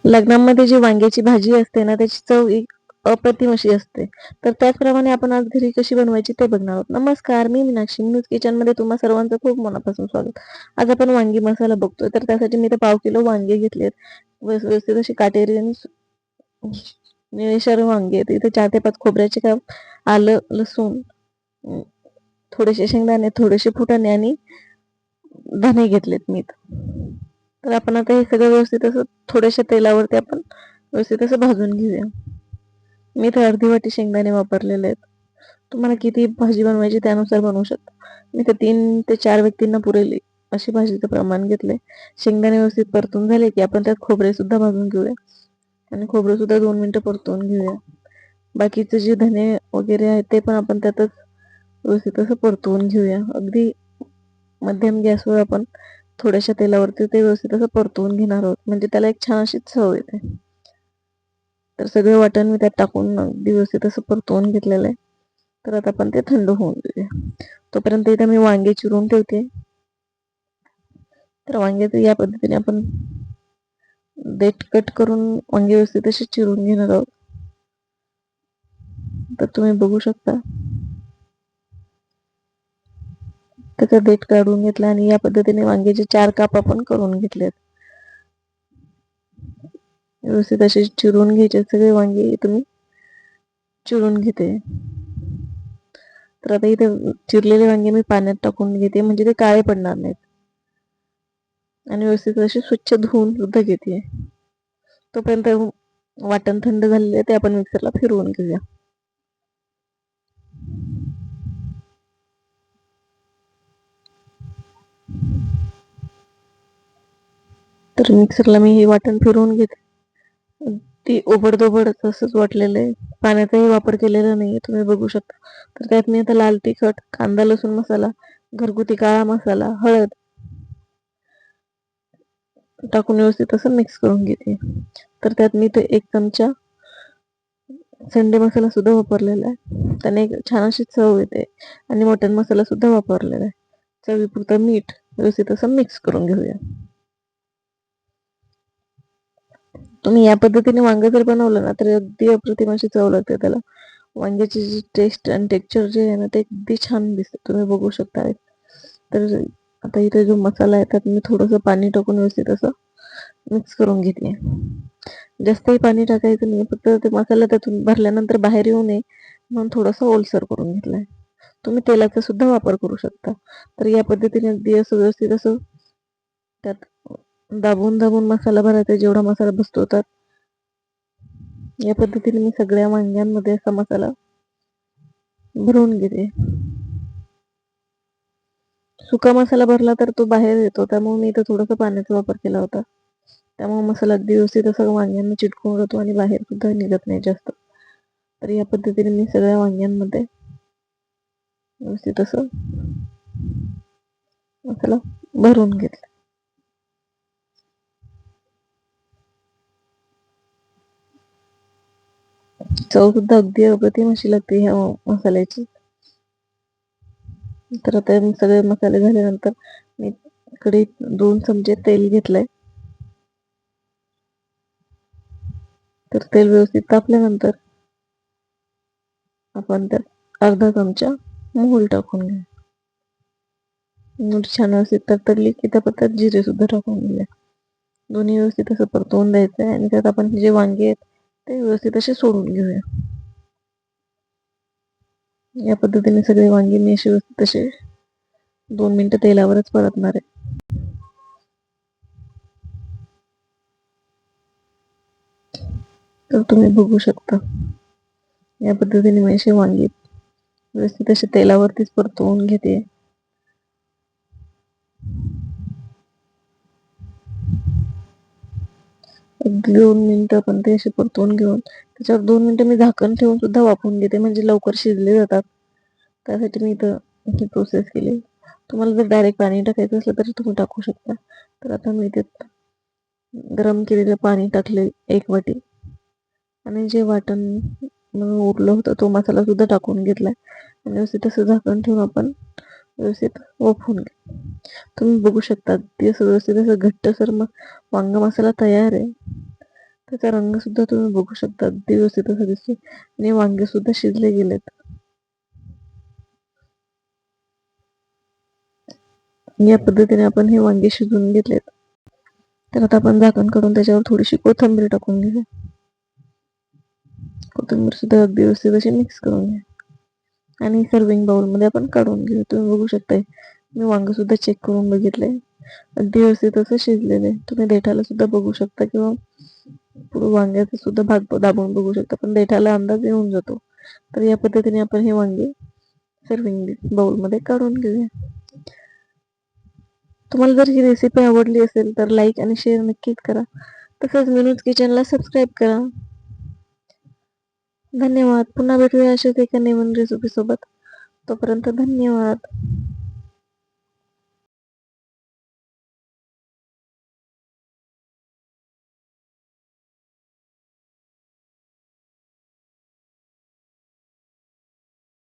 लग्नामध्ये जी वांग्याची भाजी असते ना, त्याची चव एक अप्रतिम अशी असते. तर त्याचप्रमाणे आपण आज घरी कशी बनवायची ते बघणार आहोत. नमस्कार, मी मीनाक्षी. मीनूज किचनमध्ये तुम्हा सर्वांचं खूप मनापासून स्वागत. आज आपण वांगी मसाला बघतोय. तर त्यासाठी मी इथे पाव किलो वांगे घेतलेत. व्यवस्थित अशी काटेरी आणि निळेशर वांगे आहेत. इथे 4 ते 5 खोबऱ्याचे काप, आलं, लसूण, अं, थोडेसे शेंगदाणे, थोडेसे फुटाणे आणि धने घेतलेत मी इथं. तर आपण आता हे सगळं व्यवस्थित असं थोड्याशा तेलावरती आपण व्यवस्थित असं भाजून घेऊया. मी इथे अर्धी वाटी शेंगदाणे वापरलेले आहेत. तुम्हाला किती भाजी बनवायची त्यानुसार बनवू शकता. मी इथे 3 ते 4 व्यक्तींना पुरेल अशी भाजीचं प्रमाण घेतलंय. शेंगदाणे व्यवस्थित परतून झाले की आपण त्यात खोबरे सुद्धा भाजून घेऊया आणि खोबरं सुद्धा 2 मिनिटं परतवून घेऊया. बाकीचे जे धने वगैरे आहेत ते पण आपण त्यातच व्यवस्थित असं परतवून घेऊया. अगदी मध्यम गॅसवर आपण थोड्याशा तेलावरती ते व्यवस्थित असं परतवून घेणार आहोत, म्हणजे त्याला एक छान अशी चव येते. तर सगळे वाटण मी त्यात टाकून अगदी व्यवस्थित असं परतवून घेतलेलं आहे. तर आता आपण ते थंड होऊन देऊया. तोपर्यंत इथे मी वांगे चिरून ठेवते. तर वांगे या पद्धतीने आपण देठ कट करून वांगे व्यवस्थित असे चिरून घेणार आहोत. तर तुम्ही बघू शकता त्याचा देठ काढून घेतला आणि या पद्धतीने वांग्याचे 4 काप आपण करून घेतलेत. व्यवस्थित असे चिरून घ्यायचे सगळे वांगे तुम्ही चिरून घेते. तर आता इथे चिरलेले वांगे मी पाण्यात टाकून घेते, म्हणजे ते काळे पडणार नाहीत. आणि व्यवस्थित असे स्वच्छ धुवून सुद्धा घेते. तोपर्यंत वाटण थंड झालेले ते आपण मिक्सरला फिरवून घेऊया. तर मिक्सरला मी हे वाटण फिरवून घेते. ती ओबडधोबड तसंच वाटलेलं आहे. पाण्याचाही वापर केलेला नाहीये, तुम्ही बघू शकता. तर त्यात मी आता लाल तिखट, कांदा लसूण मसाला, घरगुती काळा मसाला, हळद टाकून व्यवस्थित असं मिक्स करून घेते. तर त्यात मी ते 1 चमचा संडे मसाला सुद्धा वापरलेला आहे. त्याने एक छान अशी चव येते. आणि मटन मसाला सुद्धा वापरलेला आहे. चवीपुरतं मीठ व्यवस्थित असं मिक्स करून घेऊया. तुम्ही या पद्धतीने वांग जर बनवलं ना तर अगदी अप्रतिम अशी चव लागते त्याला. वांग्याची जी टेस्ट आणि टेक्स्चर जे आहे ना ते अगदी छान दिसते, तुम्ही बघू शकता. तर आता इथे जो मसाला आहे त्यात मी थोडंसं पाणी टाकून व्यवस्थित असं मिक्स करून घेते. जास्तही पाणी टाकायचं नाही, फक्त ते मसाला त्यातून भरल्यानंतर बाहेर येऊ नये म्हणून थोडंसं ओलसर करून घेतलंय. तुम्ही तेलाचा सुद्धा वापर करू शकता. तर या पद्धतीने अगदी असं व्यवस्थित असं त्यात दाबून दाबून मसाला भरायचा, जेवढा मसाला बसतो त्यात. या पद्धतीने मी सगळ्या वांग्यांमध्ये असा मसाला भरवून घेते. सुका मसाला भरला तर तो बाहेर येतो, त्यामुळे मी इथं थोडासा पाण्याचा वापर केला होता. त्यामुळे मसाला अगदी व्यवस्थित असं वांग्यांना चिटकून राहतो आणि बाहेर सुद्धा निघत नाही जास्त. तर या पद्धतीने मी सगळ्या वांग्यांमध्ये व्यवस्थित असं मसाला भरून घेतला. चव सुद्धा अगदी अप्रतिम अशी लागते ह्या मसाल्याची. तर आता सगळे मसाले झाल्यानंतर मी कढईत 2 चमचे तेल घेतलंय. तर तेल व्यवस्थित तापल्यानंतर आपण त्यात अर्धा चमचा मोहरी टाकून घेऊ. मोहरी छान व्यवस्थित तरतरली की त्यात जिरे सुद्धा टाकून घेऊया. दोन्ही व्यवस्थित असं परतवून द्यायचं आहे आणि त्यात आपण जे वांगे आहेत ते व्यवस्थित असे सोडून घेऊया. या पद्धतीने सगळे वांगे मी असे व्यवस्थित असे 2 मिनिटं तेलावरच परतणार आहे. तर तुम्ही बघू शकता या पद्धतीने मी असे वांगे व्यवस्थित असे तेलावरतीच परतवून घेते. अगदी 2 मिनिटं आपण ते असे परतवून घेऊन त्याच्यावर 2 मिनिटं मी झाकण ठेवून सुद्धा वाफवून घेते, म्हणजे लवकर शिजले जातात. त्यासाठी मी इथं ही प्रोसेस केली. तुम्हाला जर डायरेक्ट पाणी टाकायचं असलं तरी तुम्ही टाकू शकता. तर आता मी इथे गरम केलेलं पाणी टाकले 1 वाटी आणि जे वाटण उरलं होतं तो मसाला सुद्धा टाकून घेतलाय आणि व्यवस्थित असं झाकण ठेवून आपण व्यवस्थित वाफवून घ्या. तुम्ही बघू शकता ते असं व्यवस्थित असं घट्टसर वांगा मसाला तयार आहे. त्याचा रंग सुद्धा तुम्ही बघू शकता, अगदी व्यवस्थित असा दिसतो आणि वांगे सुद्धा शिजले गेलेत. या पद्धतीने आपण हे वांगे शिजवून घेतलेत. तर आता आपण झाकण काढून त्याच्यावर थोडीशी कोथिंबीर टाकून घेऊया. कोथिंबीर सुद्धा अगदी व्यवस्थित अशी मिक्स करून घ्या आणि सर्विंग बाउलमध्ये आपण काढून घेऊ. तुम्ही बघू शकताय, मी वांग सुद्धा चेक करून बघितलंय, अगदी व्यवस्थित असं शिजलेलं आहे. तुम्ही देठाला सुद्धा बघू शकता किंवा पुढे वांग्याचा सुद्धा भाग दाबून बघू शकता, पण देठाला अंदाज येऊन जातो. तर या पद्धतीने आपण हे वांगे सर्विंग बाउलमध्ये काढून घेऊया. तुम्हाला जर ही रेसिपी आवडली असेल तर लाईक आणि शेअर नक्कीच करा. तसंच मिनूज किचनला सबस्क्राईब करा. धन्यवाद. पुन्हा भेटूया अशाच एका नवीन रेसिपी सोबत. तोपर्यंत धन्यवाद.